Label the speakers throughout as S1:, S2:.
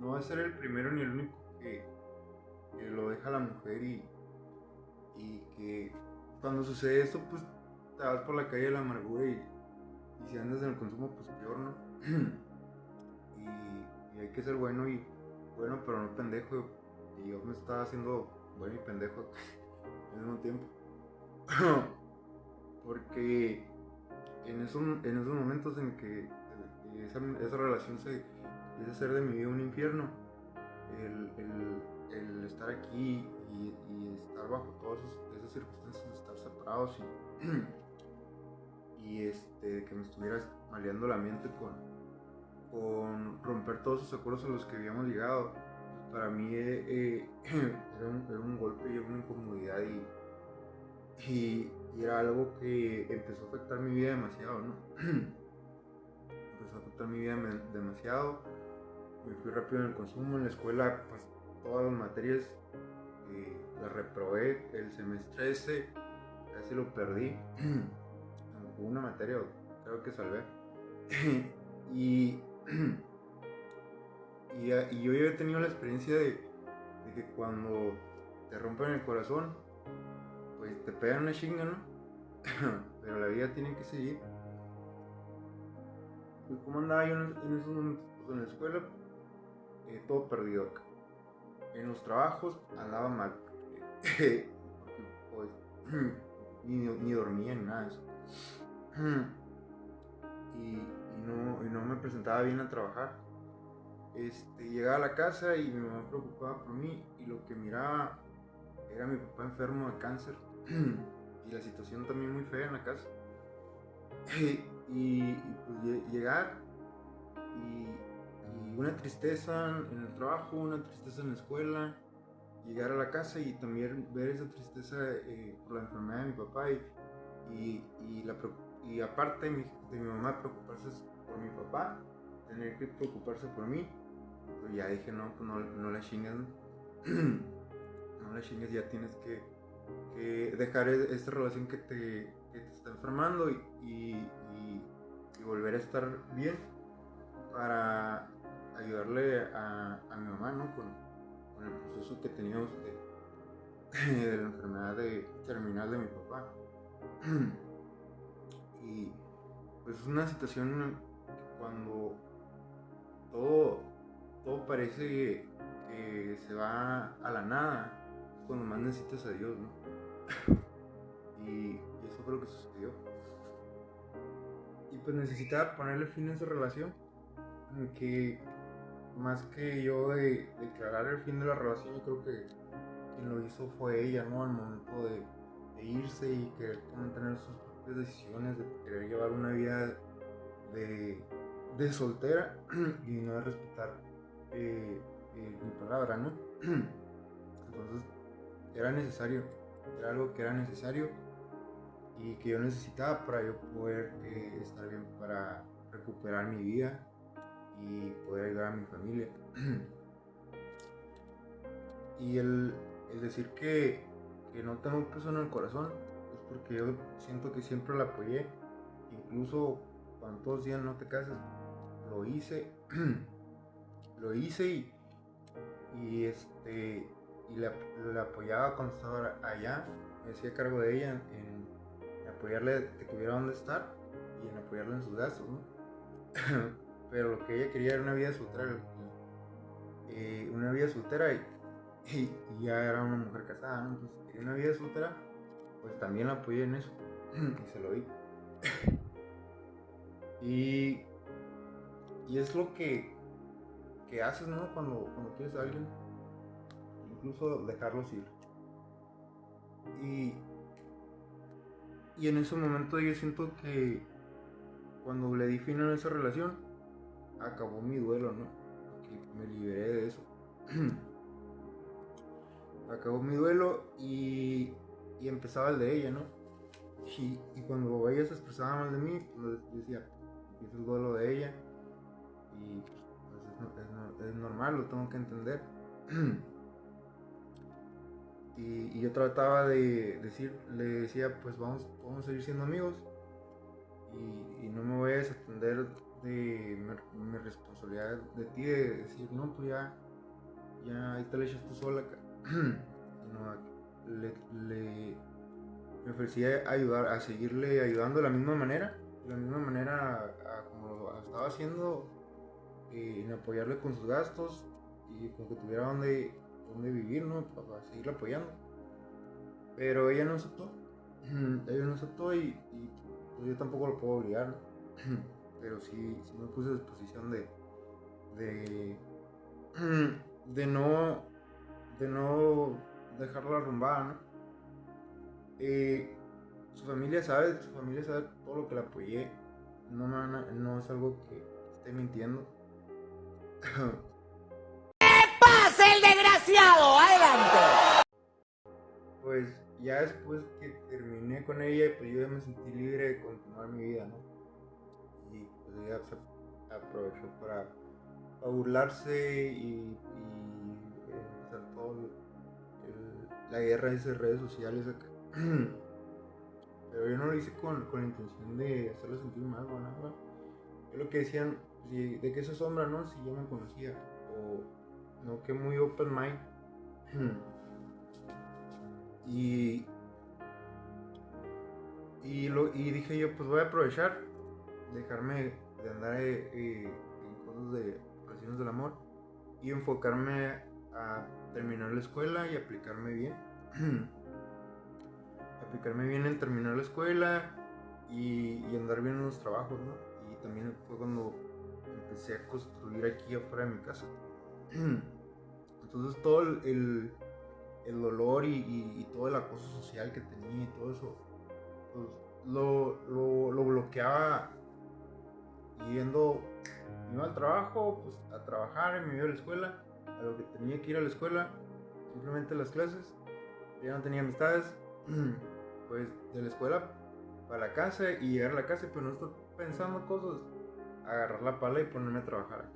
S1: no va a ser el primero ni el único que lo deja la mujer y que cuando sucede esto, pues te vas por la calle de la amargura y si andas en el consumo, pues peor, ¿no? y hay que ser bueno, pero no pendejo. Y yo me estaba haciendo bueno y pendejo al mismo tiempo. Porque en esos momentos en que esa relación se empieza a hacer de mi vida un infierno, el estar aquí y estar bajo todas esas circunstancias de estar separados y que me estuvieras maleando la mente con romper todos esos acuerdos a los que habíamos llegado, para mí era un golpe y una incomodidad y era algo que empezó a afectar mi vida demasiado, ¿no? Empezó a afectar mi vida demasiado. Me fui rápido en el consumo, en la escuela, pues todas las materias las reprobé. El semestre ese casi lo perdí. Una materia creo que salvé. y, y yo ya he tenido la experiencia de que cuando te rompen el corazón, pues te pegan una chinga, ¿no? Pero la vida tiene que seguir. Pues como andaba yo en esos momentos, pues en la escuela, todo perdido acá. En los trabajos andaba mal. Porque, pues, ni dormía ni nada de eso. Y no me presentaba bien a trabajar. Llegaba a la casa y mi mamá preocupaba por mí y lo que miraba era mi papá enfermo de cáncer y la situación también muy fea en la casa. y pues llegar y una tristeza en el trabajo, una tristeza en la escuela, llegar a la casa y también ver esa tristeza por la enfermedad de mi papá y aparte de mi mamá preocuparse por mi papá, tener que preocuparse por mí, pues ya dije, no, pues no la chingues, no la chingues, ya tienes que dejar esta relación que te está enfermando y volver a estar bien para ayudarle a mi mamá, ¿no? Con el proceso que teníamos de la enfermedad terminal de mi papá. Y pues es una situación que cuando todo, todo parece que se va a la nada, es cuando más necesitas a Dios, ¿no? Y eso fue lo que sucedió. Y pues necesitaba ponerle fin a esa relación, en que más que yo de declarar el fin de la relación, yo creo que quien lo hizo fue ella, ¿no? Al momento de irse y querer tener sus propias decisiones, de querer llevar una vida de, de soltera y no de respetar mi palabra, ¿no? Entonces era necesario, era algo que era necesario y que yo necesitaba para yo poder estar bien, para recuperar mi vida y poder ayudar a mi familia. Y el decir que no tengo un peso en el corazón es porque yo siento que siempre la apoyé, incluso cuando todos decían no te cases, lo hice. Lo hice y la apoyaba cuando estaba allá, me hacía cargo de ella en apoyarle de que tuviera donde estar y en apoyarle en sus gastos, ¿no? Pero lo que ella quería era una vida soltera y ya era una mujer casada, ¿no? Entonces quería una vida soltera, pues también la apoyé en eso y se lo di. y, y es lo que haces, ¿no? Cuando quieres a alguien, incluso dejarlos ir. Y, y en ese momento yo siento que cuando le di fin a esa relación, acabó mi duelo, ¿no? Porque me liberé de eso. Acabó mi duelo y empezaba el de ella, ¿no? Y cuando ella se expresaba mal de mí, pues decía, empieza el duelo de ella y pues es normal, lo tengo que entender. Y yo trataba de decir, le decía, pues vamos a seguir siendo amigos y no me voy a desatender de mi responsabilidad de ti de decir, no, pues ya ahí te le echas tú sola, sino me ofrecía ayudar, a seguirle ayudando de la misma manera como lo estaba haciendo, en apoyarle con sus gastos y con que tuviera donde vivir, ¿no? Para seguirle apoyando. Pero ella no aceptó. Ella no aceptó y pues yo tampoco lo puedo obligar, ¿no? Pero sí me puse a disposición de, de no, de no dejarla arrumbada, ¿no? Su familia sabe todo lo que la apoyé. No es algo que esté mintiendo.
S2: ¡Pase el desgraciado! ¡Adelante!
S1: Pues ya después que terminé con ella, pues yo ya me sentí libre de continuar mi vida, ¿no? Y pues ella se aprovechó para burlarse y empezar todo la guerra de esas redes sociales acá. Pero yo no lo hice con la intención de hacerla sentir mal o nada. Yo lo que decían, de que esa sombra, ¿no? Si yo me conocía. O no, que muy open mind. y, y dije yo, pues voy a aprovechar, dejarme de andar en cosas de relaciones del amor y enfocarme a terminar la escuela y aplicarme bien. Aplicarme bien en terminar la escuela y andar bien en los trabajos, ¿no? Y también fue cuando empecé a construir aquí afuera de mi casa. Entonces todo el dolor y todo el acoso social que tenía y todo eso, pues lo bloqueaba yendo, me iba al trabajo, pues a trabajar, me iba a la escuela, a lo que tenía que ir a la escuela, simplemente las clases, ya no tenía amistades, pues de la escuela para la casa y llegar a la casa, pero no estar pensando cosas, agarrar la pala y ponerme a trabajar.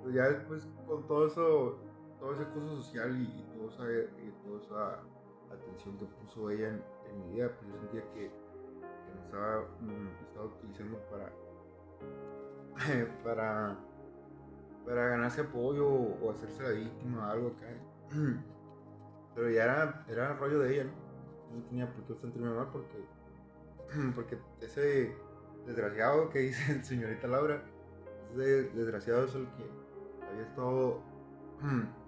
S1: Pues ya después con todo eso, todo ese acoso social y toda esa atención que puso ella en mi vida, pues yo sentía que me estaba utilizando para, para ganarse apoyo o hacerse la víctima o algo acá. Pero ya era rollo de ella, ¿no? No tenía por qué sentirme mal porque ese desgraciado que dice señorita Laura, ese desgraciado es el que había estado,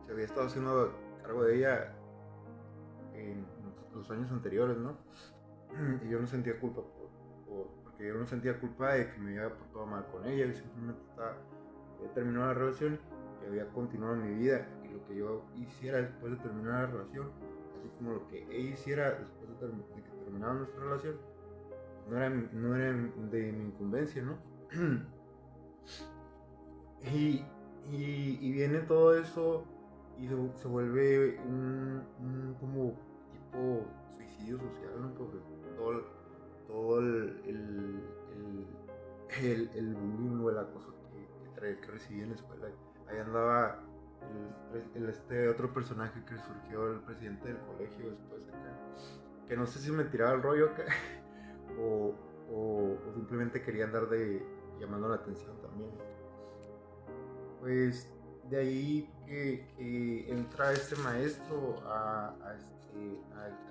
S1: se había estado haciendo cargo de ella en los años anteriores, ¿no? Y yo no sentía culpa porque yo no sentía culpa de que me había portado mal con ella y simplemente había terminado la relación y había continuado mi vida, y lo que yo hiciera después de terminar la relación, así como lo que ella hiciera después de que terminara nuestra relación, no era de mi incumbencia, ¿no? y viene todo eso y se vuelve un como tipo suicidio social, ¿no? Porque todo el bullying o el acoso que recibí en la escuela. Ahí andaba este otro personaje que surgió, el presidente del colegio después acá, que no sé si me tiraba el rollo acá o, o simplemente quería andar llamando la atención también. Pues de ahí que entra este maestro a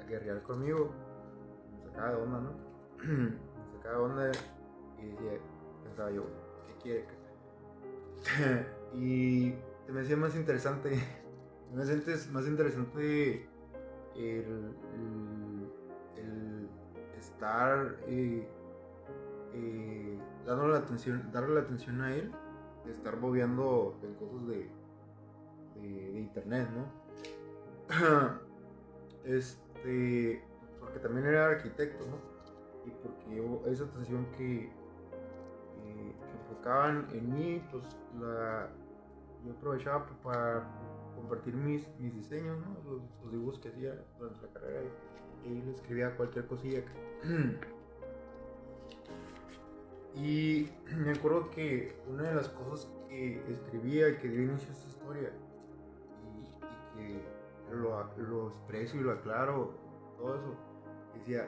S1: guerrear conmigo, me sacaba de onda, ¿no? Me sacaba de onda y pensaba yo, ¿qué quiere? Y se me hacía más interesante, más interesante el, el estar darle la atención a él, de estar bobeando en cosas de internet, ¿no? Porque también era arquitecto, ¿no? Y porque esa atención que enfocaban en mí, pues yo aprovechaba para compartir mis diseños, ¿no? Los dibujos que hacía durante la carrera y le escribía cualquier cosilla. Y me acuerdo que una de las cosas que escribía y que dio inicio a esta historia y que lo expreso y lo aclaro, todo eso, decía,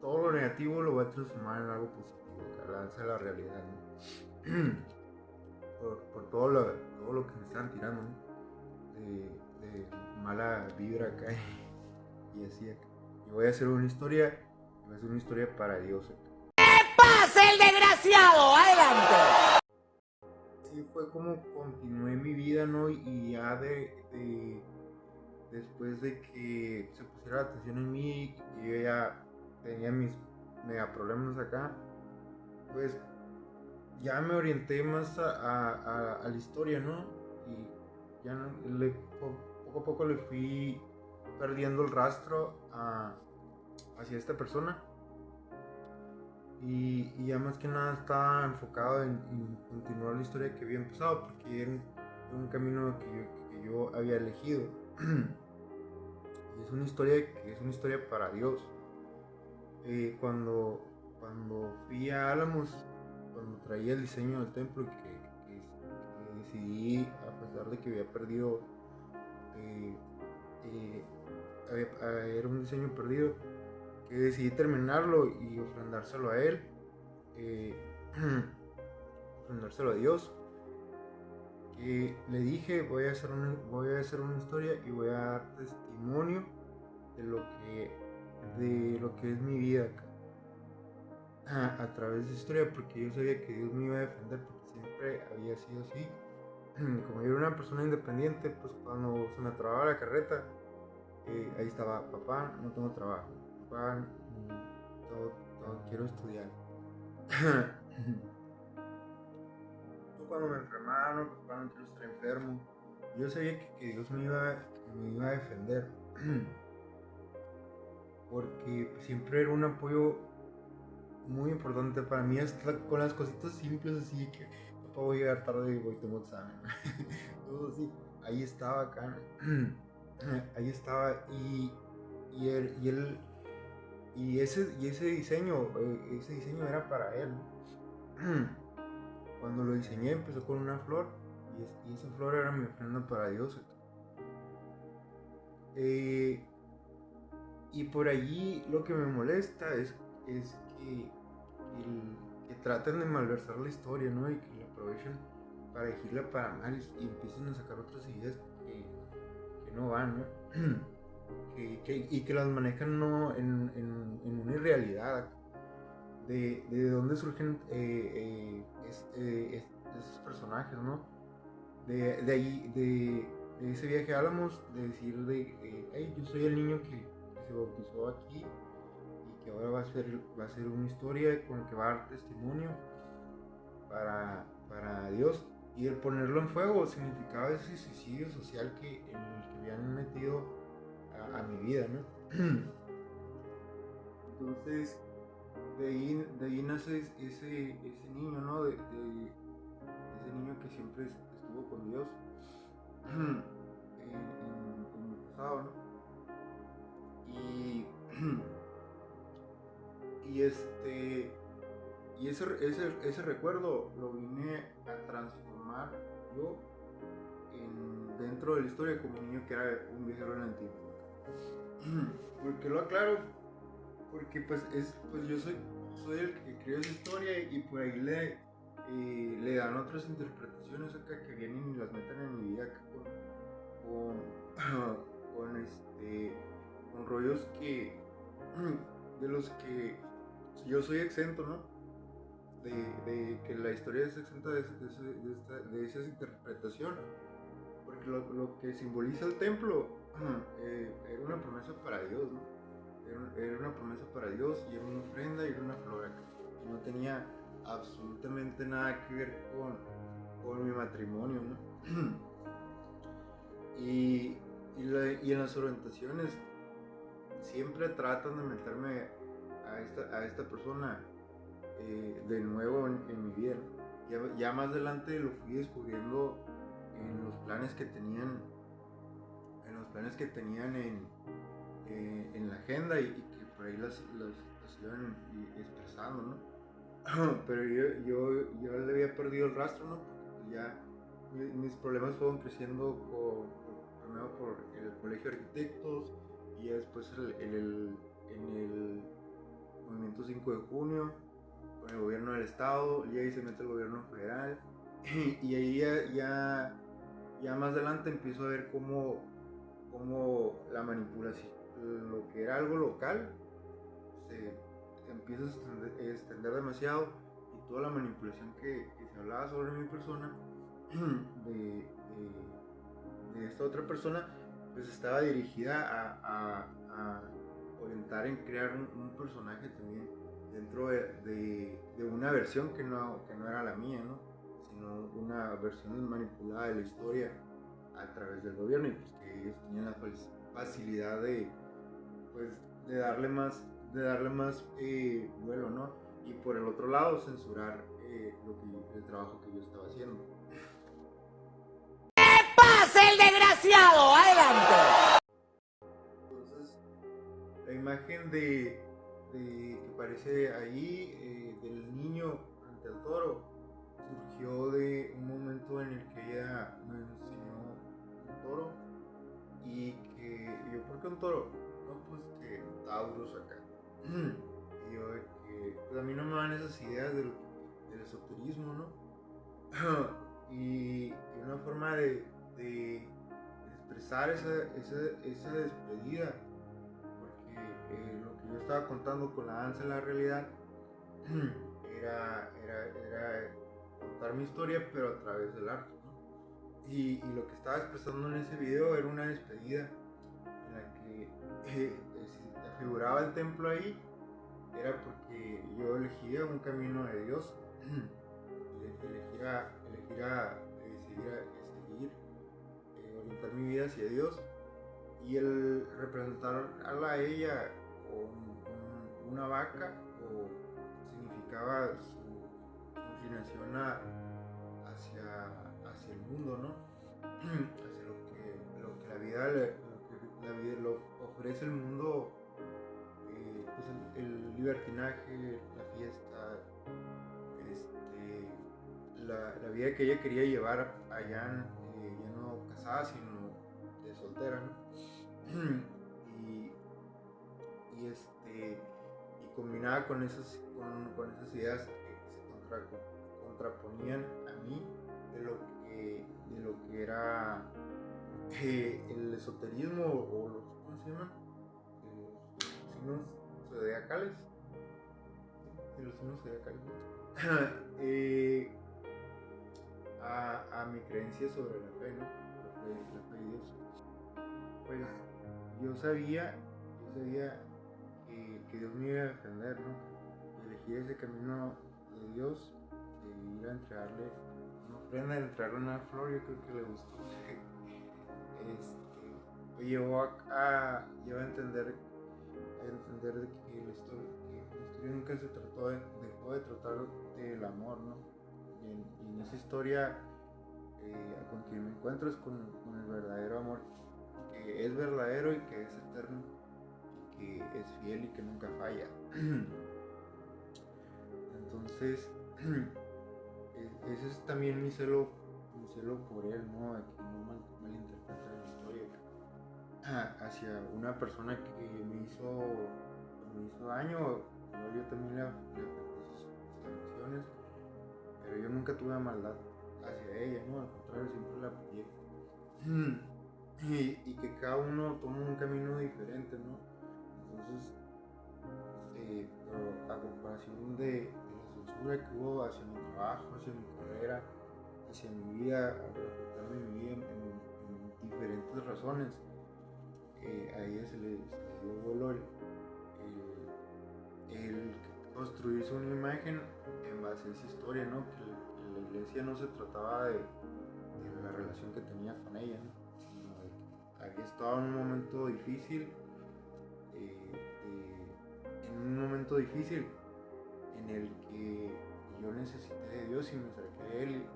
S1: todo lo negativo lo voy a transformar en algo positivo. al alcance de la realidad, ¿no? por todo lo que me están tirando, ¿no? de mala vibra acá y así acá. Y voy a hacer una historia para Dios acá.
S2: ¡Pase el desgraciado! ¡Adelante!
S1: Sí, fue como continué mi vida, ¿no? Y ya después de que se pusiera la atención en mí y yo ya tenía mis mega problemas acá, pues ya me orienté más a la historia, ¿no? Y ya poco a poco le fui perdiendo el rastro hacia esta persona. Y ya más que nada estaba enfocado en continuar la historia que había empezado, porque era un camino que yo había elegido. Y es una historia para Dios. Cuando fui a Álamos, cuando traía el diseño del templo, que decidí, a pesar de que había perdido, era un diseño perdido, que decidí terminarlo y ofrendárselo a él, ofrendárselo a Dios. Que le dije, voy a hacer una historia y voy a dar testimonio de lo que es mi vida acá, a través de esa historia, porque yo sabía que Dios me iba a defender, porque siempre había sido así. Como yo era una persona independiente, pues cuando se me trababa la carreta, ahí estaba: papá, no tengo trabajo, papá, quiero estudiar. Cuando me enfermaba, no, papá, no quiero estar enfermo. Yo sabía que Dios me iba a defender, porque siempre era un apoyo muy importante para mí, hasta con las cositas simples, así que papá, voy a llegar tarde y hoy tengo examen. Todo así, ahí estaba acá. Ahí estaba, y ese diseño era para él. Cuando lo diseñé, empezó con una flor, y esa flor era mi ofrenda para Dios. Y por allí lo que me molesta es que traten de malversar la historia, ¿no? Y que la aprovechen para elegirla para mal y empiecen a sacar otras ideas que no van, ¿no? y que las manejan, ¿no? en una irrealidad de dónde surgen esos personajes, ¿no? De ahí, de ese viaje a Álamos, de decir hey, yo soy el niño que se bautizó aquí y que ahora va a ser una historia con la que va a dar testimonio para Dios. Y el ponerlo en fuego significaba ese suicidio social en el que habían metido a mi vida, ¿no? Entonces, de ahí nace ese niño, ¿no? De ese niño que siempre estuvo con Dios en mi pasado, ¿no? Y ese recuerdo lo vine a transformar yo dentro de la historia como un niño que era un viajero en el tiempo. Porque lo aclaro, porque pues yo soy el que creó esa historia, y por ahí le dan otras interpretaciones acá que vienen y las meten en mi vida acá con rollos de los que yo soy exento, ¿no? De que la historia es exenta de esa interpretación, porque lo que simboliza el templo era una promesa para Dios, ¿no? Era una promesa para Dios, y era una ofrenda y era una flor que no tenía absolutamente nada que ver con mi matrimonio, ¿no? y en las orientaciones siempre tratan de meterme a esta persona de nuevo en mi vida, ¿no? Ya más adelante lo fui descubriendo en los planes que tenían en la agenda, y que por ahí las iban expresando, ¿no? Pero yo le había perdido el rastro, ¿no? Porque ya mis problemas fueron creciendo primero por el colegio de arquitectos, y ya después en el movimiento 5 de junio, el gobierno del estado, y ahí se mete el gobierno federal, y ahí ya más adelante empiezo a ver cómo la manipulación, lo que era algo local, se empieza a extender demasiado, y toda la manipulación que se hablaba sobre mi persona, de esta otra persona, pues estaba dirigida a orientar en crear un personaje también dentro de una versión que no era la mía, ¿no? Sino una versión manipulada de la historia a través del gobierno, y pues que ellos tenían la facilidad de darle más vuelo, ¿no? Y por el otro lado censurar el trabajo que yo estaba haciendo.
S2: ¡Que pase el desgraciado! ¡Adelante!
S1: Entonces, la imagen que aparece ahí del niño ante el toro surgió de un momento en el que ella me enseñó un toro, y que yo, ¿por qué un toro? No, pues que Taurus acá. Y yo, que pues a mí no me dan esas ideas del esoterismo, ¿no? y una forma de expresar esa despedida, porque lo que yo estaba contando con la danza en la realidad era contar mi historia, pero a través del arte, ¿no? Y lo que estaba expresando en ese video era una despedida en la que si figuraba el templo ahí, era porque yo elegía un camino de Dios, seguir, orientar mi vida hacia Dios, y el representarla a ella con una vaca, o significaba su inclinación hacia el mundo, ¿no? Hacia lo que la vida lo ofrece el mundo, pues el libertinaje, la fiesta, la vida que ella quería llevar allá, ya no casada, sino de soltera, ¿no? y combinada con esas ideas que se contraponían a mí de lo que era el esoterismo, o los, ¿cómo se llaman? Los signos zodiacales. Los signos zodiacales. A mi creencia sobre la fe, ¿no? La fe de Dios. Pues yo sabía que Dios me iba a defender, ¿no? Y elegí ese camino de Dios, de ir a entregarle una ofrenda, entregarle una flor. Yo creo que le gustó. Me llevó a entender de que la historia nunca dejó de tratar del amor, ¿no? Y en esa historia, con quien me encuentro es con el verdadero amor, que es verdadero y que es eterno, y que es fiel y que nunca falla. Entonces, ese es también mi celo por él, ¿no? De que no malinterprete la historia hacia una persona que me hizo daño. Yo también le afecté sus emociones, pero yo nunca tuve maldad hacia ella, ¿no? Al contrario, siempre la apoyé. Y que cada uno toma un camino diferente, ¿no? Entonces, pero a comparación de la censura que hubo hacia mi trabajo, hacia mi carrera, hacia mi vida, a afectarme mi vida en diferentes razones, a ella se le dio vuelo el construirse una imagen en base a esa historia, ¿no? Que la iglesia no se trataba de la relación que tenía con ella, ¿no? Sino de que había estado en un momento difícil, en el que yo necesité de Dios, y me acerqué a él, y le dije: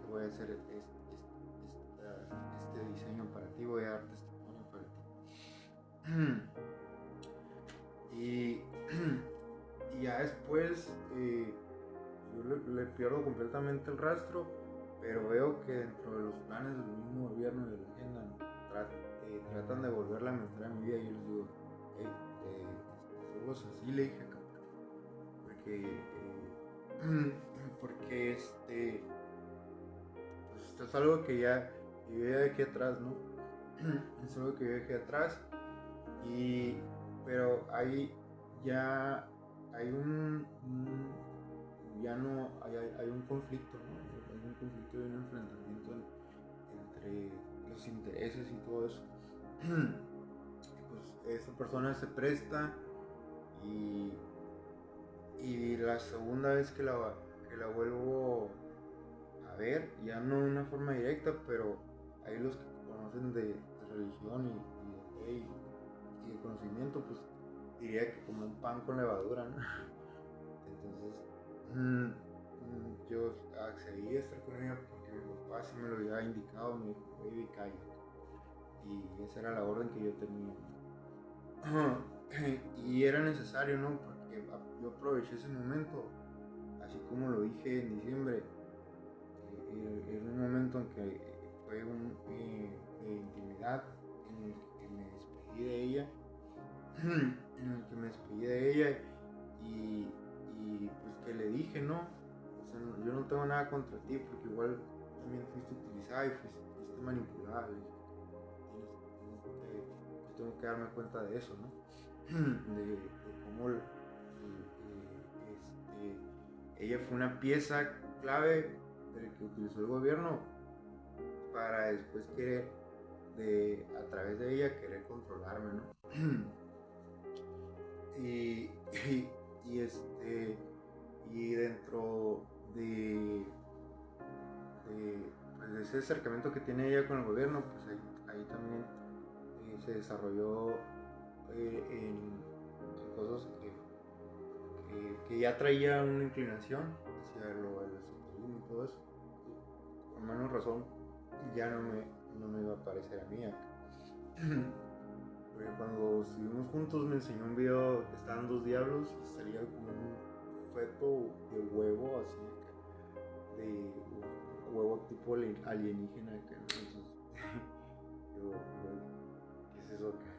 S1: voy a hacer este diseño para ti, voy a dar testimonio para ti. Y ya después, yo le pierdo completamente el rastro, pero veo que dentro de los planes del mismo gobierno y de la agenda tratan de volverla a meter a mi vida, y yo les digo: hey, solo es así, le dije, porque porque pues esto es algo que yo ya dejé atrás, ¿no? Es algo que yo dejé atrás, pero ahí ya hay ya no, hay un conflicto, ¿no? Hay un conflicto y un enfrentamiento entre los intereses y todo eso. Pues esta persona se presta y la segunda vez que la vuelvo a ver, ya no de una forma directa, pero hay los que conocen de religión y de fe y de conocimiento, pues diría que como un pan con levadura, ¿no? Entonces, yo accedí a estar con ella porque mi papá sí me lo había indicado, me dijo, baby, cállate. Y esa era la orden que yo tenía, ¿no? Y era necesario, ¿no? Porque yo aproveché ese momento, así como lo dije en diciembre, era un momento en que fue de intimidad, en el que me despedí de ella, y pues que le dije, ¿no? O sea, yo no tengo nada contra ti porque igual también fuiste utilizada y fuiste manipulada. Tengo que darme cuenta de eso, ¿no? De cómo ella fue una pieza clave del que utilizó el gobierno para después querer, a través de ella, querer controlarme, ¿no? Y dentro pues de ese acercamiento que tiene ella con el gobierno, pues ahí también se desarrolló en cosas que ya traía una inclinación hacia lo del esoterismo y todo eso. Por menos razón, ya no me iba a parecer a mí acá. Porque cuando estuvimos juntos me enseñó un video, estaban dos diablos y salía como un feto de huevo, así, de huevo tipo alienígena. Entonces, ¿qué es eso acá?